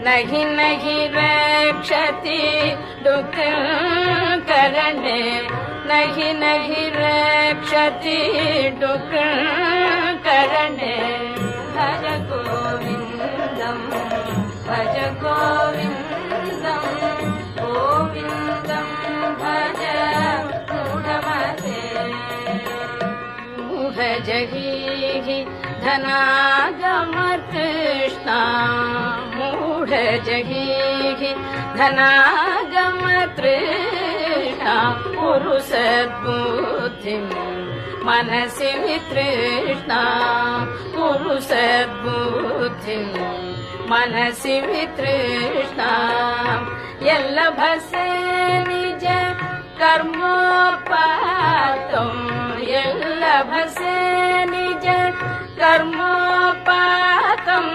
नहि नहि रक्षति डुक्करणे नहि नहि रक्षति डुक्करणे भज गोविन्दं भज गोविन्दं गोविन्दं भज मूढमते मूढजगीहि धनागमतृष्णा मूढजगीहि धनागमतृष्णा कुरु सद्बुद्धिं मनसि वितृष्णा कुरु सद्बुद्धिं मनसि वितृष्णा यल्लभसे निज कर्मोपातं यल्लभसे निज कर्मोपातं